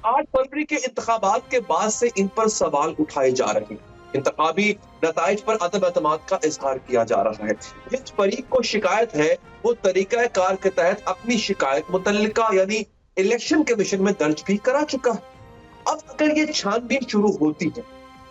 8 फरवरी के इंतखाबात के बाद से इन पर सवाल उठाए जा रहे हैं। इंतखाबी नताइज पर अदम एतमाद का इजहार किया जा रहा है। जिस फरीक को शिकायत है वो तरीका कार के तहत अपनी शिकायत मुतल्लिका यानी इलेक्शन कमीशन में दर्ज भी करा चुका है। अब अगर ये छानबीन शुरू होती है,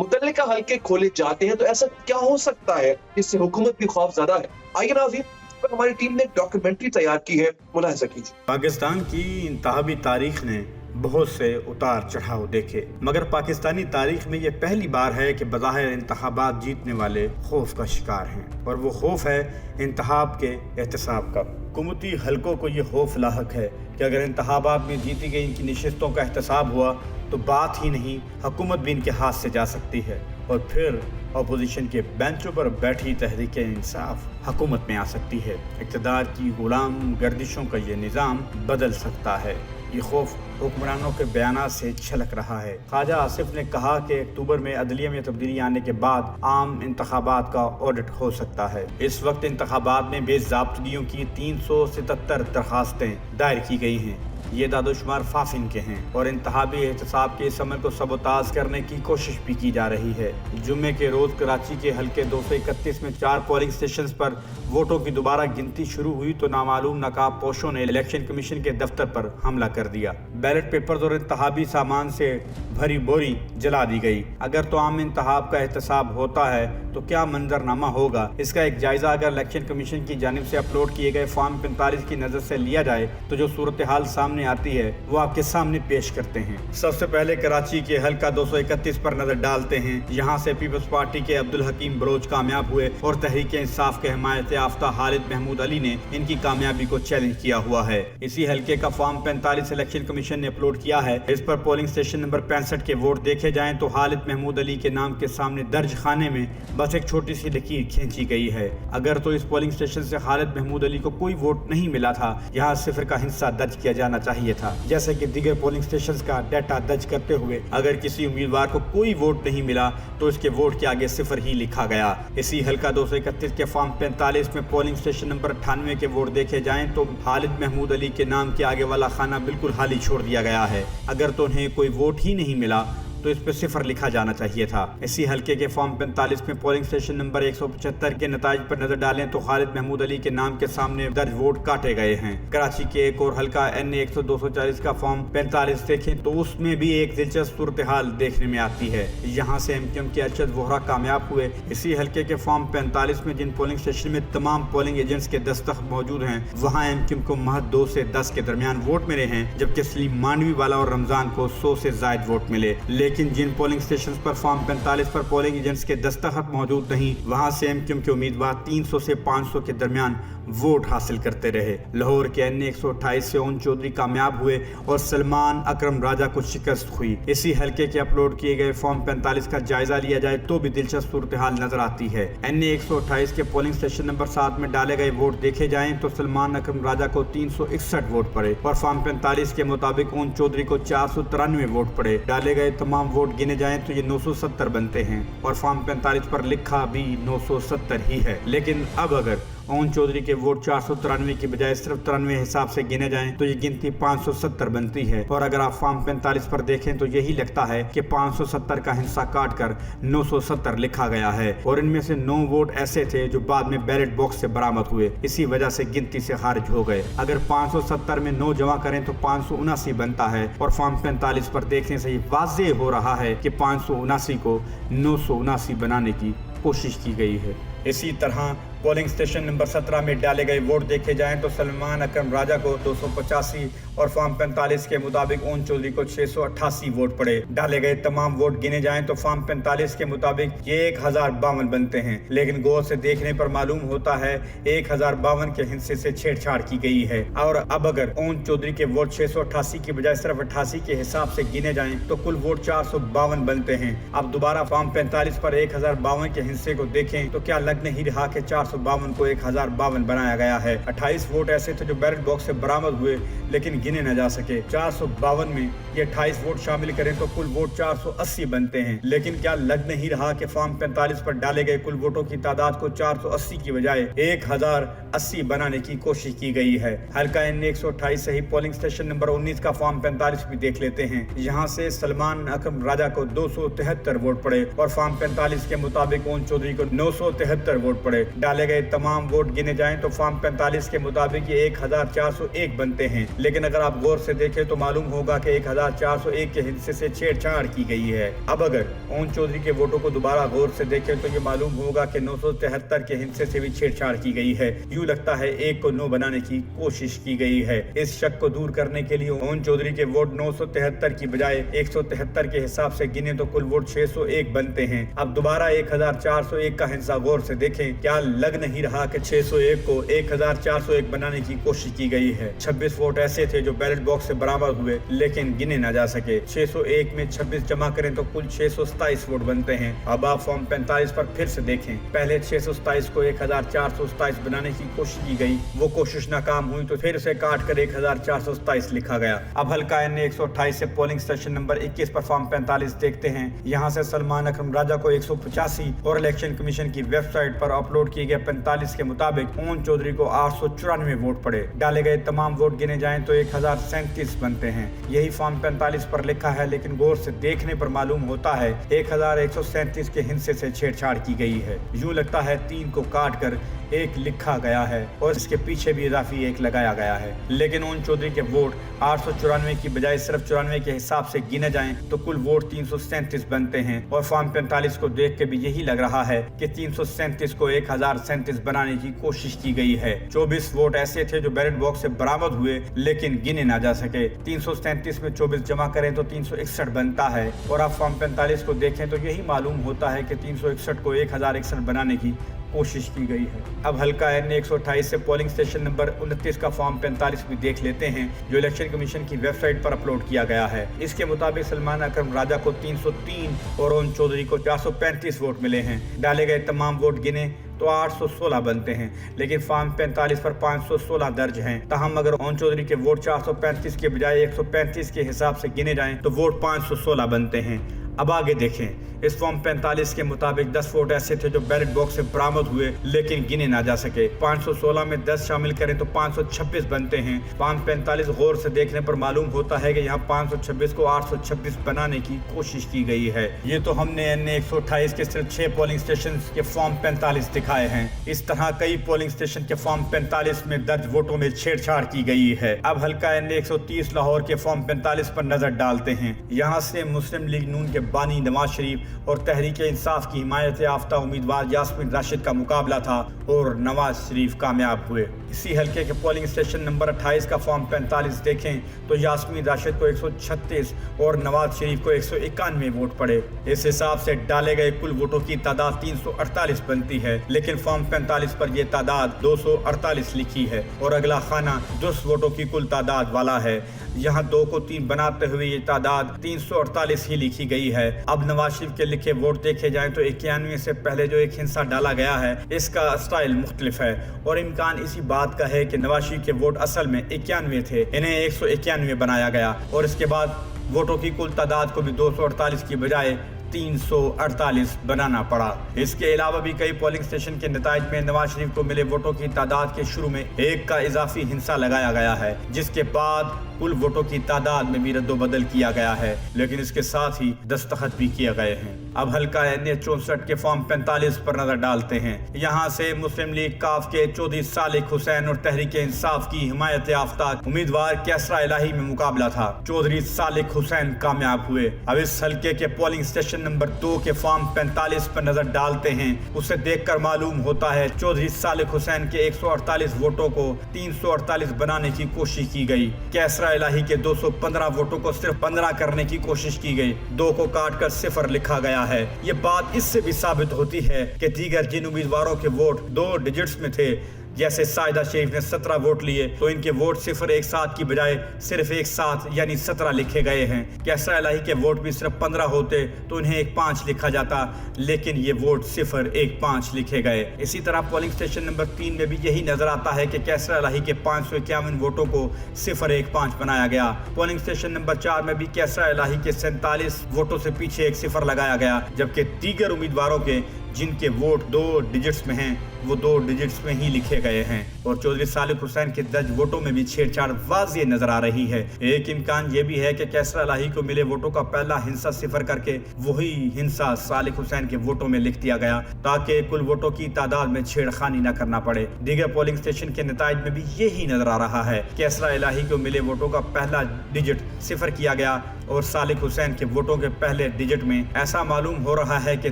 मुतल्लिका हल्के खोले जाते हैं, तो ऐसा क्या हो सकता है जिससे हुकूमत भी खौफजदा है? आइए नाज़रीन, इस पर हमारी टीम ने डॉक्यूमेंट्री तैयार की है, मुलाहिजा कीजिए। पाकिस्तान की इंतखाबी तारीख ने बहुत से उतार चढ़ाव देखे, मगर पाकिस्तानी तारीख में ये पहली बार है कि बज़ाहिर इंतखाबात जीतने वाले खौफ का शिकार हैं, और वो खौफ है इंतखाब के एहतसाब का। हुकूमती हलकों को ये खौफ लाहक है कि अगर इंतखाबात में जीती गई इनकी नशिस्तों का एहतसाब हुआ तो बात ही नहीं, हुकूमत भी इनके हाथ से जा सकती है, और फिर अपोजिशन के बेंचों पर बैठी तहरीक इंसाफ हुकूमत में आ सकती है। इक़्तिदार की गुलाम गर्दिशों का ये निज़ाम बदल सकता है। ये खौफ हुक्मरानों के बयानात से छलक रहा है। ख्वाजा आसिफ ने कहा कि अक्टूबर में अदलिया में तब्दीली आने के बाद आम इंतखाबात का ऑडिट हो सकता है। इस वक्त इंतखाबात में बेज़ाब्तगियों की 377 दरखास्तें दायर की गई हैं। ये दादोशुमार फाफिन के हैं, और इंतखाबी एहतसाब के इस अमल को सबोताज करने की कोशिश भी की जा रही है। जुम्मे के रोज़ कराची के हल्के 231 में 4 पोलिंग स्टेशन पर वोटों की दोबारा गिनती शुरू हुई तो नामालूम नकाब पोशों ने इलेक्शन कमीशन के दफ्तर पर हमला कर दिया। बैलेट पेपर्स और इंतखाबी सामान से भरी बोरी जला दी गई। अगर तो आम इंतखाब का एहतसाब होता है तो क्या मंजरनामा होगा, इसका एक जायजा अगर इलेक्शन कमीशन की जानिब से अपलोड किए गए फॉर्म 45 की नज़र से लिया जाए तो जो सूरत हाल सामने आती है वो आपके सामने पेश करते हैं। सबसे पहले कराची के हल्का 231 पर नजर डालते हैं। यहाँ से पीपल्स पार्टी के अब्दुल हकीम बलोच कामयाब हुए, और तहरीक इंसाफ के हिमायत याफ्ता खालिद महमूद अली ने इनकी कामयाबी को चैलेंज किया हुआ है। इसी हल्के का फॉर्म 45 इलेक्शन कमीशन ने अपलोड किया है। इस पर पोलिंग स्टेशन नंबर 65 के वोट देखे जाएं तो खालिद महमूद अली के नाम के सामने दर्ज खाने में बस एक छोटी सी लकीर खींची गई है। अगर तो इस पोलिंग स्टेशन से खालिद महमूद अली को कोई वोट नहीं मिला था, यहाँ सिफर का हिस्सा दर्ज किया जाना चाहिए था। जैसे कि दीगर पोलिंग स्टेशंस का डाटा दर्ज करते हुए अगर किसी उम्मीदवार को कोई वोट नहीं मिला तो इसके वोट के आगे सिफर ही लिखा गया। इसी हल्का 231 के फॉर्म 45 में पोलिंग स्टेशन नंबर 98 के वोट देखे जाएं तो खालिद महमूद अली के नाम के आगे वाला खाना बिल्कुल खाली छोड़ दिया गया है। अगर तो उन्हें कोई वोट ही नहीं मिला तो इस पर सिफर लिखा जाना चाहिए था। इसी हल्के के फॉर्म 45 में पोलिंग स्टेशन नंबर 175 के नताइज पर नजर डालें तो खालिद महमूद अली के नाम के सामने दर्ज वोट काटे गए हैं। कराची के एक और हल्का NA 100-240 का फॉर्म 45 देखें तो उसमें भी एक दिलचस्प सूरत हाल देखने में आती है। यहाँ से MQM के अरशद वोहरा कामयाब हुए। इसी हल्के के फॉर्म 45 में जिन पोलिंग स्टेशन में तमाम पोलिंग एजेंट्स के दस्तखत मौजूद हैं, वहाँ MQM को महज 2 से 10 के दरमियान वोट मिले हैं, जबकि सलीम मानवी वाला और रमजान को 100 से जायद वोट मिले। लेकिन जिन पोलिंग स्टेशंस पर फॉर्म 45 पर पोलिंग एजेंट्स के दस्तखत मौजूद नहीं, वहां से MQM के उम्मीदवार 300 से 500 के दरमियान वोट हासिल करते रहे। लाहौर के NA 128 से ओन चौधरी कामयाब हुए और सलमान अकरम राजा को शिकस्त हुई। इसी हल्के के अपलोड किए गए फॉर्म 45 का जायजा लिया जाए तो भी दिलचस्प सूरत हाल नजर आती है। NA 128 के पोलिंग स्टेशन नंबर 7 में डाले गए वोट देखे जाएं तो सलमान अकरम राजा को 361 वोट पड़े, और फॉर्म 45 के मुताबिक ओन चौधरी को 493 वोट पड़े। डाले गए तमाम वोट गिने जाएं तो ये 970 बनते हैं, और फॉर्म 45 पर लिखा भी 970 ही है। लेकिन अब अगर ओन चौधरी के वोट 493 की बजाय सिर्फ 93 हिसाब से गिने जाएं तो ये गिनती 570 बनती है, और अगर आप फॉर्म 45 पर देखें तो यही लगता है कि 570 का हिस्सा काट कर 970 लिखा गया है, और इनमें से 9 वोट ऐसे थे जो बाद में बैलेट बॉक्स से बरामद हुए, इसी वजह से गिनती से खारिज हो गए। अगर 570 में 9 जमा करें तो 579 बनता है, और फॉर्म 45 पर देखने से ये वाज़ेह हो रहा है कि 579 को 979 बनाने की कोशिश की गई है। इसी तरह पोलिंग स्टेशन नंबर 17 में डाले गए वोट देखे जाएं तो सलमान अकरम राजा को 285 और फॉर्म 45 के मुताबिक ओन चौधरी को 688 वोट पड़े। डाले गए तमाम वोट गिने जाएं तो फॉर्म 45 के मुताबिक ये 1052 बनते हैं, लेकिन गौर से देखने पर मालूम होता है 1052 के हिस्से से छेड़छाड़ की गई है। और अब अगर ओन चौधरी के वोट 688 की बजाय सिर्फ 88 के हिसाब से गिने जाएं तो कुल वोट 452 बनते हैं। अब दोबारा फॉर्म 45 पर 1052 के हिस्से को देखें तो क्या लग नहीं रहा कि 452 को 1052 बनाया गया है। 28 वोट ऐसे थे जो बैलेट बॉक्स से बरामद हुए लेकिन गिने न जा सके। 452 में ये 28 वोट शामिल करें तो कुल वोट 480 बनते हैं। लेकिन क्या लग नहीं रहा कि फॉर्म 45 पर डाले गए कुल वोटों की तादाद को 480 की बजाय 1080 बनाने की कोशिश की गई है। हल्का N 128 से ही पोलिंग स्टेशन नंबर 19 का फॉर्म 45 भी देख लेते हैं। यहाँ से सलमान अकरम राजा को 273 वोट पड़े और फॉर्म 45 के मुताबिक ओन चौधरी को 973 वोट पड़े। डाले गए तमाम वोट गिने जाएं तो फॉर्म 45 के मुताबिक ये 1401 बनते हैं। लेकिन अगर आप गौर से देखें तो मालूम होगा कि 1401 के हिस्से से छेड़छाड़ की गई है। अब अगर ओन चौधरी के वोटों को दोबारा गौर से देखें तो ये मालूम होगा कि 973 के हिस्से से भी छेड़छाड़ की गई है। यूँ लगता है 1 को 9 बनाने की कोशिश की गई है। इस शक को दूर करने के लिए ओन चौधरी के वोट 973 की बजाय 173 के हिसाब से गिने तो कुल वोट 601 बनते हैं। अब दोबारा 1401 का हिस्सा गौर से देखें, क्या लग नहीं रहा कि 601 को 1401 बनाने की कोशिश की गई है। 26 वोट ऐसे थे जो बैलेट बॉक्स से बरामद हुए लेकिन गिने ना जा सके। 601 में 26 जमा करें तो कुल 627 वोट बनते हैं। अब आप फॉर्म 45 पर फिर से देखें, पहले 627 को 1427 बनाने की कोशिश की गई, वो कोशिश नाकाम हुई तो फिर से काट कर 1427 लिखा गया। अब हल्का N 128 से पोलिंग स्टेशन नंबर 21 पर फॉर्म 45 देखते हैं। यहाँ से सलमान अकरम राजा को 185 और इलेक्शन कमीशन की वेबसाइट पर अपलोड किए गए 45 के मुताबिक ओन चौधरी को 894 वोट पड़े। डाले गए तमाम वोट गिने जाएं तो 1037 बनते हैं। यही फॉर्म 45 पर लिखा है, लेकिन गौर से देखने पर मालूम होता है 1137 के हिस्से से छेड़छाड़ की गई है। यूँ लगता है 3 को काट कर 1 लिखा गया है और इसके पीछे भी इजाफी 1 लगाया गया है। लेकिन ओन चौधरी के वोट 894 की बजाय सिर्फ 94 के हिसाब से गिने जाएं तो कुल वोट 337 बनते हैं और फॉर्म 45 को देख के भी यही लग रहा है कि 337 को 1037 बनाने की कोशिश की गई है। 24 वोट ऐसे थे जो बैलेट बॉक्स से बरामद हुए लेकिन गिने ना जा सके। 337 में 24 जमा करें तो 361 बनता है और आप फॉर्म 45 को देखें तो यही मालूम होता है कि 361 को 1061 बनाने की कोशिश की गई है। अब हल्का N 128 से पोलिंग स्टेशन नंबर 29 का फॉर्म 45 भी देख लेते हैं जो इलेक्शन कमीशन की वेबसाइट पर अपलोड किया गया है। इसके मुताबिक सलमान अकरम राजा को 303 और ओन चौधरी को 435 वोट मिले हैं। डाले गए तमाम वोट गिने तो 816 बनते हैं, लेकिन फॉर्म 45 पर 516 दर्ज हैं। तहम अगर ओन चौधरी के वोट 435 के बजाय 135 के हिसाब से गिने जाएं तो वोट 516 बनते हैं। अब आगे देखें, इस फॉर्म 45 के मुताबिक 10 वोट ऐसे थे जो बैलेट बॉक्स से बरामद हुए लेकिन गिने ना जा सके। 516 में 10 शामिल करें तो 526 बनते हैं। फॉर्म 45 गौर से देखने पर मालूम होता है कि यहाँ 526 को 826 बनाने की कोशिश की गई है। ये तो हमने N 128 के सिर्फ 6 पोलिंग स्टेशन के फॉर्म 45 दिखाए हैं। इस तरह कई पोलिंग स्टेशन के फॉर्म 45 में दर्ज वोटों में छेड़छाड़ की गई है। अब हल्का N 130 लाहौर के फॉर्म 45 पर नजर डालते हैं। यहाँ से मुस्लिम लीग नून के बानी नवाज शरीफ और तहरीक इंसाफ की हिमायत याफ्ता उम्मीदवार यास्मीन राशिद का मुकाबला था और नवाज शरीफ कामयाब हुए। इसी हल्के के पोलिंग स्टेशन नंबर 28 का फॉर्म 45 देखें तो यास्मीन राशिद को 136 और नवाज शरीफ को 191 वोट पड़े। इस हिसाब से डाले गए कुल वोटों की तादाद 348 बनती है, लेकिन फॉर्म 45 पर यह तादाद 248 लिखी है और अगला खाना 10 वोटों की कुल तादाद वाला है। यहाँ 2 को 3 बनाते हुए ये तादाद 348 ही लिखी गई है। अब नवाज शरीफ के लिखे वोट देखे जाएं तो 91 से पहले जो एक हिस्सा डाला गया है इसका स्टाइल मुख्तलिफ है और इम्कान इसी बात का है कि नवाज शरीफ के वोट असल में 91 थे, इन्हें 191 बनाया गया और इसके बाद वोटों की कुल तादाद को भी 248 की बजाय 348 बनाना पड़ा। इसके अलावा भी कई पोलिंग स्टेशन के नताइज में नवाज शरीफ को मिले वोटों की तादाद के शुरू में 1 का इजाफी हिस्सा लगाया गया है, जिसके बाद कुल वोटों की तादाद में भी रद्दोबदल किया गया है, लेकिन इसके साथ ही दस्तखत भी किए गए हैं। अब हल्का N 64 के फॉर्म 45 पर नजर डालते हैं। यहाँ से मुस्लिम लीग काफ के चौधरी सालिक हुसैन और तहरीक इंसाफ की हिमायत याफ्ता उम्मीदवार कैसरा इलाही में मुकाबला था। चौधरी सालिक हुसैन कामयाब हुए। अब इस हल्के के पोलिंग स्टेशन नंबर 2 के फॉर्म 45 पर नजर डालते हैं। उसे देखकर मालूम होता है चौधरी सालिक हुसैन के 148 वोटों को 348 बनाने की कोशिश की गई। कैसरा इलाही के 215 वोटों को सिर्फ 15 करने की कोशिश की गई। 2 को काट कर 0 लिखा गया है। ये बात इससे भी साबित होती है कि दीगर जिन उम्मीदवारों के वोट 2 डिजिट्स में थे जैसे साहिदा शरीफ ने 17 वोट लिए तो इनके वोट 017 की बजाय सिर्फ 17 यानी 17 लिखे गए हैं। कैसरा इलाही के वोट भी सिर्फ 15 होते तो इन्हें 15 लिखा जाता, लेकिन ये वोट 015 लिखे गए। इसी तरह पोलिंग स्टेशन नंबर 3 में भी यही नजर आता है कि कैसरा इलाही के 551 वोटों को 015 बनाया गया। पोलिंग स्टेशन नंबर 4 में भी कैसरा इलाही के 47 वोटों से पीछे एक 0 लगाया गया, जबकि दीगर उम्मीदवारों के जिनके वोट 2 डिजिट्स में हैं वो 2 डिजिट्स में ही लिखे गए हैं। और चौधरी सालिक हुसैन के दर्ज वोटों में भी छेड़छाड़ वाज़ेह नजर आ रही है। एक इम्कान ये भी है कि कैसरा इलाही को मिले वोटों का पहला हिस्सा 0 करके वही हिस्सा सालिक हुसैन के वोटों में लिख दिया गया ताकि कुल वोटों की तादाद में छेड़खानी न करना पड़े। दीगर पोलिंग स्टेशन के नताइज में भी यही नजर आ रहा है। कैसरा इलाही को मिले वोटों का पहला डिजिट 0 किया गया और सालिक हुसैन के वोटों के पहले डिजिट में ऐसा मालूम हो रहा है कि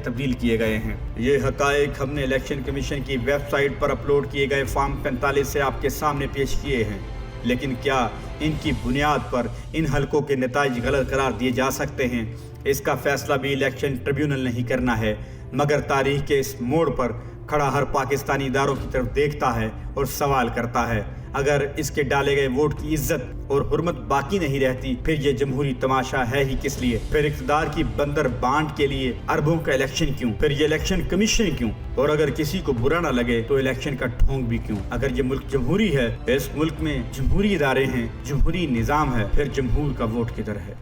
तब्दील किए गए हैं। ये हकायक हमने इलेक्शन कमीशन की वेबसाइट पर अपलोड किए गए फॉर्म 45 से आपके सामने पेश किए हैं, लेकिन क्या इनकी बुनियाद पर इन हलकों के नताइज गलत करार दिए जा सकते हैं? इसका फैसला भी इलेक्शन ट्रिब्यूनल नहीं करना है, मगर तारीख के इस मोड़ पर खड़ा हर पाकिस्तानी इदारों की तरफ देखता है और सवाल करता है। अगर इसके डाले गए वोट की इज्जत और हुर्मत बाकी नहीं रहती, फिर ये जमहूरी तमाशा है ही किस लिए? फिर इक़्तिदार की बंदर बांट के लिए अरबों का इलेक्शन क्यों? फिर ये इलेक्शन कमीशन क्यों? और अगर किसी को बुरा ना लगे तो इलेक्शन का ढोंग भी क्यों? अगर ये मुल्क जमहूरी है, इस मुल्क में जमहूरी इदारे हैं, जमहूरी निज़ाम है, फिर जमहूर का वोट किधर है?